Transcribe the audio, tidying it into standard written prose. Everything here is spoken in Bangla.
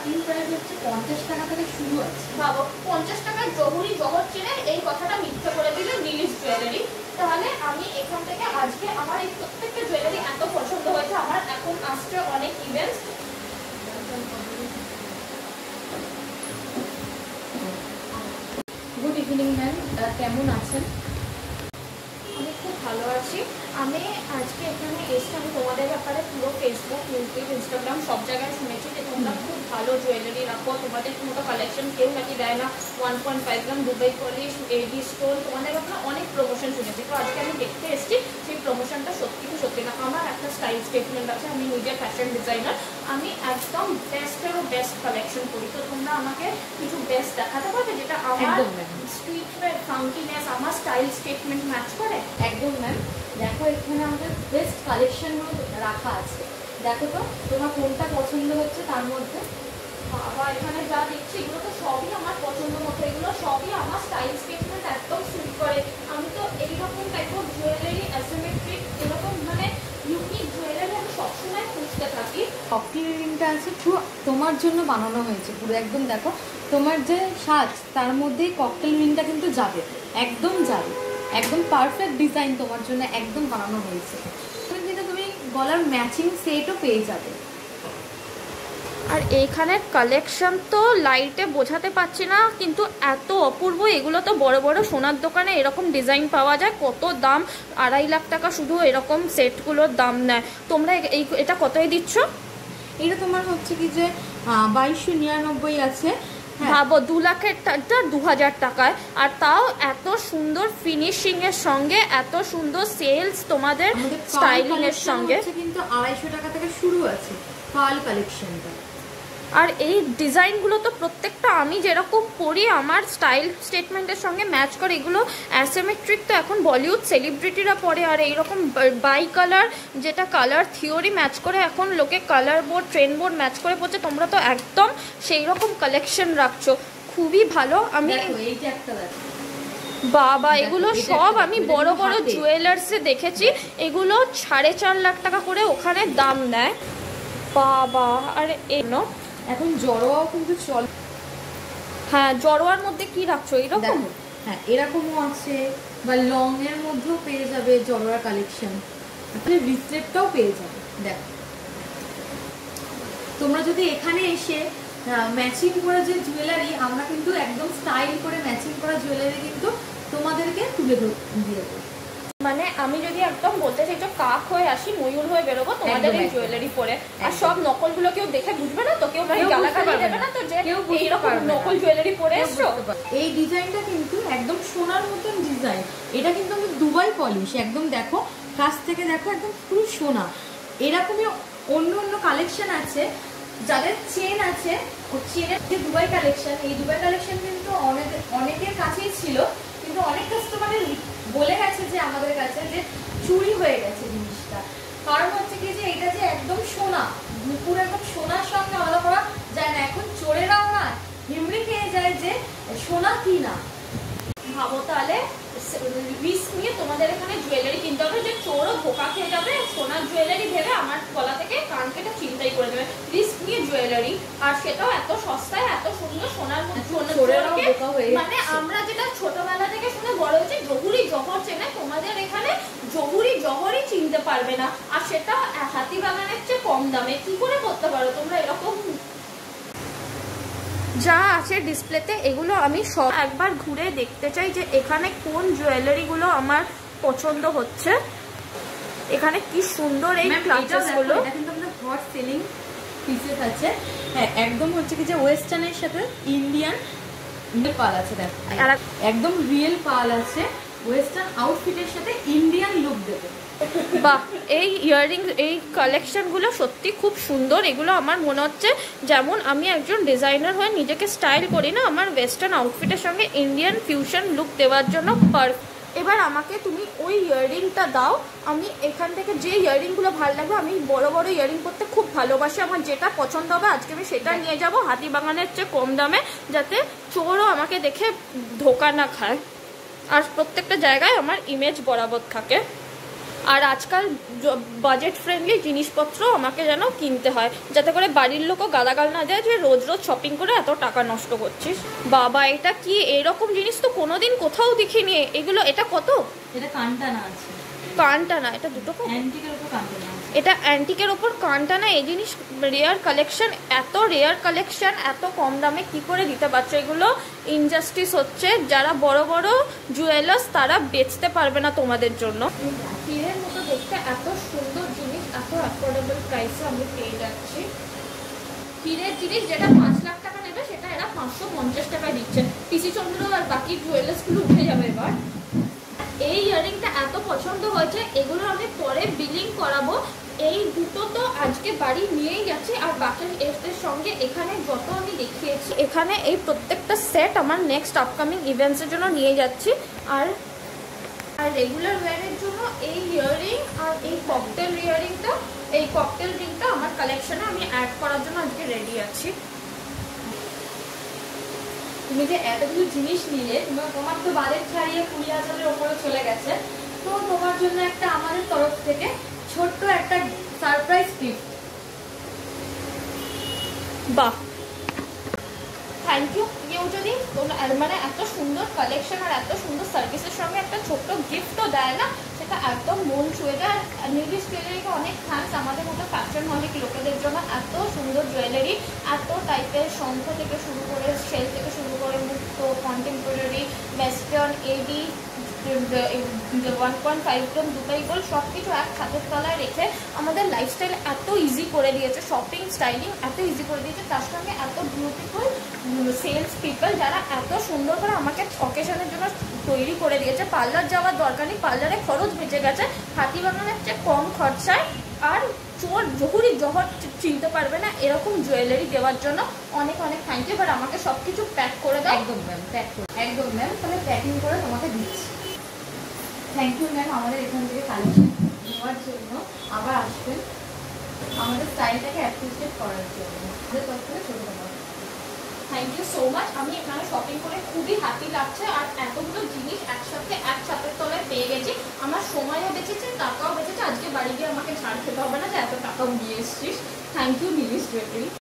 স্টার্টিং প্রাইস হচ্ছে 50 টাকা থেকে শুরু আছে। ভাবো 50 টাকার জহুরি জহর চেনে এই কথাটা মিথ্যা করে দিলে রিলিজ জুয়েলারি। তাহলে আমি এখান থেকে আজকে আমার এই প্রত্যেকটা জুয়েলারি এত পছন্দ হয়েছে, আমার এখন আসছে অনেক ইভেন্টস। গুড ইভিনিং ম্যাম, কেমন আছেন? আমি খুব ভালো আছি। আমি আজকে এখানে এসে আমি তোমাদের ব্যাপারে পুরো ফেসবুক, ইউটিউব, ইনস্টাগ্রাম সব জায়গায় শুনেছি যে তোমরা খুব ভালো জুয়েলারি রাখো, তোমাদের মতো কালেকশন কেউ নাকি দেয় না। 1.5 গ্রাম দুবাই পলিশ, এডি স্টোন, তোমাদের ব্যাপারে অনেক প্রমোশন শুনেছি। তো আজকে আমি দেখতে এসেছি সেই প্রমোশনটা সত্যি কি সত্যি না। আমার একটা স্টাইল স্টেটমেন্ট আছে, আমি নিজে ফ্যাশন ডিজাইনার, আমি একদম বেস্টেরও বেস্ট কালেকশন করি। তো তোমরা আমাকে কিছু বেস্ট দেখাতে পারবে যেটা আমার স্ট্রিট ওয়্যার ফাঙ্কিনেস, আমার স্টাইল স্টেটমেন্ট ম্যাচ করে? একদম ম্যাম। দেখো এখানে আমাদের বেস্ট কালেকশনগুলো রাখা আছে, দেখো তো তোমার কোনটা পছন্দ হচ্ছে তার মধ্যে। বাবা এখানে যা দেখছি এগুলো তো সবই আমার পছন্দ মতো, এগুলো সবই আমার স্টাইল স্টেটমেন্ট একদম সুট করে। আমি তো এইরকম টাইপ অফ জুয়েলারি, অ্যাসিমেট্রিক, এরকম মানে ইউনিক জুয়েলারি আমি সবসময় খুঁজতে থাকি। ককটেল রিংটা আছে পুরো তোমার জন্য বানানো হয়েছে, পুরো একদম দেখো তোমার যে সাজ তার মধ্যেই ককটেল রিংটা কিন্তু যাবে, একদম যাবে, একদম পারফেক্ট ডিজাইন তোমার জন্য একদম বানানো হয়েছে। কিন্তু তুমি গলার ম্যাচিং সেটও পেয়ে যাবে। আর এইখানের কালেকশন তো লাইটে বোঝাতে পারছি না, কিন্তু এত অপূর্ব। এগুলো তো বড় বড় সোনার দোকানে এরকম ডিজাইন পাওয়া যায়, কত দাম, 2.5 লাখ টাকা শুধু এরকম সেটগুলোর দাম নেয়। তোমরা এটা কতই দিচ্ছ? এটা তোমার হচ্ছে কি যে 2299 আছে। ভাবো 2 লাখের 2000 টাকায়, আর তাও এত সুন্দর ফিনিশিং এর সঙ্গে, এত সুন্দর সেলস তোমাদের স্টাইলিং এর সঙ্গে। কিন্তু 250 টাকা থেকে শুরু আছে পার্ল কালেকশনটা। আর এই ডিজাইনগুলো তো প্রত্যেকটা আমি যেরকম পরি আমার স্টাইল স্টেটমেন্টের সঙ্গে ম্যাচ করে। এগুলো অ্যাসিমেট্রিক তো এখন বলিউড সেলিব্রিটিরা পরে, আর এইরকম বাই কালার, যেটা কালার থিওরি ম্যাচ করে এখন লোকে colour board, train board match করে পড়ছে। তোমরা তো একদম সেই রকম কালেকশন রাখছো, খুবই ভালো। আমি বাবা এগুলো সব আমি বড় বড় জুয়েলার্সে দেখেছি, এগুলো 4.5 লাখ টাকা করে ওখানে দাম নেয়। বাবা আর এখন জড়োয়াও কিন্তু চলে। হ্যাঁ, জড়োয়ার মধ্যে কি রাখছো এরকম? হ্যাঁ এরকমও আছে, বা লং এর মধ্যেও পেয়ে যাবে জড়োয়ার কালেকশন, রিসলেটটাও পেয়ে যাবে। দেখো তোমরা যদি এখানে এসে ম্যাচিং করা যে জুয়েলারি, আমরা কিন্তু একদম স্টাইল করে ম্যাচিং করা জুয়েলারি কিন্তু তোমাদেরকে তুলে দিয়ে দেবো। মানে আমি যদি একদম বলতে চাই তো কাক হয়ে আসি, ময়ূর হয়ে বেরোবো তোমাদের এই জুয়েলারি পরে। আর সব নকলগুলো কেউ দেখে বুঝবে না তো, কেউ গালাগালি দেবে না তো যে এইরকম নকল জুয়েলারি পরে এসছো। এই ডিজাইনটা কিন্তু একদম সোনার মতন ডিজাইন, এটা কিন্তু আমি দুবাই পলিশ, একদম দেখো কাছ থেকে দেখো একদম পুরো সোনা। এরকমই অন্য অন্য কালেকশন আছে, যাদের চেন আছে ও চেনের যে দুবাই কালেকশন, এই দুবাই কালেকশন কিন্তু অনেকের কাছেই ছিল, কিন্তু অনেক কাস্টমারের বলে গেছে যে আমাদের কাছে যে চুরি হয়ে গেছে জিনিসটা। কারণ হচ্ছে কি যে এটা যে একদম সোনা, পুরো একদম সোনার সঙ্গে আলাদা করা যায় না। এখন চোরেরাও না হিমড়ি খেয়ে যায় যে সোনা কি না। ভাবো তাহলে রিস্ক নিয়ে তোমাদের এখানে জুয়েলারি কিনতে হবে, যে চোরও ধোকা খেয়ে যাবে, সোনার জুয়েলারি ভেবে আমার গলা থেকে কান কেটে চিন্তাই করে দেবে। রিস্ক নিয়ে জুয়েলারি, আর সেটাও এত সস্তায়, এত সুন্দর সোনার মধ্যে। মানে আমরা যেটা ছোটবেলা থেকে শুনে বড় হয়েছে জহুরি জহর চেনে, তোমাদের এখানে জহুরি জহরই চিনতে পারবে না, আর সেটা হাতিবাগানের চেয়ে কম দামে। কি করে করতে পারো তোমরা এরকম? যা আছে ডিসপ্লেতে এগুলো আমি সব একবার ঘুরে দেখতে চাই যে এখানে কোন জুয়েলারিগুলো আমার পছন্দ হচ্ছে। এখানে কি সুন্দর এই ক্লাচেসগুলো, এটা কিন্তু আমাদের হট সেলিং পিসেস আছে। হ্যাঁ একদম হচ্ছে কি যে ওয়েস্টার্নের সাথে ইন্ডিয়ান পাল আছে, দেখো একদম রিয়েল পাল আছে, ওয়েস্টার্ন আউটফিটের সাথে ইন্ডিয়ান লুক দেবে। বাহ, এই ইয়াররিং, এই কালেকশনগুলো সত্যি খুব সুন্দর। এগুলো আমার মনে হচ্ছে যেমন আমি একজন ডিজাইনার হয়ে নিজেকে স্টাইল করি না, আমার ওয়েস্টার্ন আউটফিটের সঙ্গে ইন্ডিয়ান ফিউশন লুক দেওয়ার জন্য পারফেক্ট। এবার আমাকে তুমি ওই ইয়াররিংটা দাও, আমি এখান থেকে যে ইয়াররিংগুলো ভালো লাগবে, আমি বড় বড় ইয়াররিং করতে খুব ভালোবাসি, আমার যেটা পছন্দ হবে আজকে আমি সেটা নিয়ে যাব হাতিবাগানের চেয়ে কম দামে, যাতে চোরও আমাকে দেখে ধোকা না খায়, আর প্রত্যেকটা জায়গায় আমার ইমেজ বরাবর থাকে। আর আজকাল বাজেট ফ্রেন্ডলি জিনিসপত্র আমাকে যেন কিনতে হয়, যাতে করে বাড়ির লোকও গালাগাল না দেয় যে রোজ রোজ শপিং করে এত টাকা নষ্ট করছিস। বাবা এটা কি, এরকম জিনিস তো কোনোদিন কোথাও দেখিনি। এগুলো এটা কত? এটা কানটানা আছে, কানটানা, এটা দুটো অ্যান্টিকের উপর কানটানা আছে। এটা অ্যান্টিকের ওপর কানটানা। এই জিনিস রেয়ার কালেকশন, এত রেয়ার কালেকশন এত কম দামে কি করে দিতে পারছে? এগুলো ইনজাস্টিস হচ্ছে, যারা বড় বড় জুয়েলার্স তারা বেচতে পারবে না তোমাদের জন্য। হীরের মতো দেখতে এত সুন্দর জিনিস এত অ্যাফোর্ডেবল প্রাইসে আমি পেয়ে যাচ্ছি। হীরের জিনিস যেটা 5 লাখ টাকা নেবে সেটা এরা 550 টাকায় দিচ্ছে। পিসি চন্দ্র আর বাকি জুয়েলার্সগুলো উঠে যাবে এবার। এই ইয়ারিংটা এত পছন্দ হয়েছে, এগুলো আমি পরে বিলিং করাবো। এই দুটো তো আজকে বাড়ি নিয়েই যাচ্ছি, আর বাকি এর সঙ্গে এখানে যত আমি দেখিয়েছি এখানে এই প্রত্যেকটা সেট আমার নেক্সট আপকামিং ইভেন্টসের জন্য নিয়ে যাচ্ছি। আর রেগুলার ওয়্যারের জন্য এই ইয়ারিং আর এই ককটেল ইয়ারিংটা, এই ককটেল রিংটা আমার কালেকশনে আমি অ্যাড করার জন্য আজকে রেডি আছি। তুমি যে এতগুলো জিনিস নিলে, তোমার তো বাজেট ছাড়িয়ে 20,000-এর ওপরে চলে গেছে, তো তোমার জন্য একটা আমাদের তরফ থেকে ছোট্ট একটা সারপ্রাইজ গিফট। বাহ, থ্যাংক ইউ। কেউ যদি মানে এত সুন্দর কালেকশন আর এত সুন্দর সার্ভিসের সঙ্গে একটা ছোট্ট গিফটও দেয় না, সেটা একদম মন ছুঁয়ে যায়। আর নিউলিশ জুয়েলারিকে অনেক থ্যাঙ্কস, আমাদের মতো ফ্যাশন মলিক লোকেদের জন্য এত সুন্দর জুয়েলারি, এত টাইপের শঙ্খ থেকে শুরু করে, সেল থেকে শুরু করে, মুক্ত, কন্টেম্পোরারি, ওয়েস্টার্ন, এডি, 1.5 গ্রাম, দুবাই গোল্ড, সব কিছু এক ছাদের তলায় রেখে আমাদের লাইফস্টাইল এত ইজি করে দিয়েছে, শপিং স্টাইলিং এত ইজি করে দিয়েছে। তার সঙ্গে এত বিউটিফুল সেলস পিপল যারা এত সুন্দর করে আমাকে অকেশনের জন্য তৈরি করে দিয়েছে। পার্লার যাওয়ার দরকার নেই, পার্লারে খরচ বেঁচে গেছে, হাতি বাগানের চেয়ে কম খরচায়, আর চোর জহুরি জহর চিনতে পারবে না এরকম জুয়েলারি দেওয়ার জন্য অনেক অনেক থ্যাংক ইউ। এবার আমাকে সব কিছু প্যাক করে দাও। একদম ম্যাম, প্যাক করে, একদম ম্যাম, তাহলে প্যাকিং করে তোমাকে দিচ্ছি। থ্যাংক ইউ ম্যাম, আমাদের এখান থেকে কালেকশন নেওয়ার জন্য। আবার আসবেন আমাদের স্টাইলটাকে অ্যাপ্রিসিয়েট করার জন্য। আমাদের তরফ থেকে ছোটো তোমার থ্যাংক ইউ সো মাচ। আমি এখানে শপিং করে খুবই হ্যাপি লাগছে, আর এতগুলো জিনিস একসাথে এক ছাদের তলায় পেয়ে গেছি। আমার সময়ও বেঁচেছে, টাকাও বেঁচেছে। আজকে বাড়ি গিয়ে আমাকে ছাড় খেতে হবে না যে এত টাকা নিয়ে এসছিস। Thank you Nilish jewellery.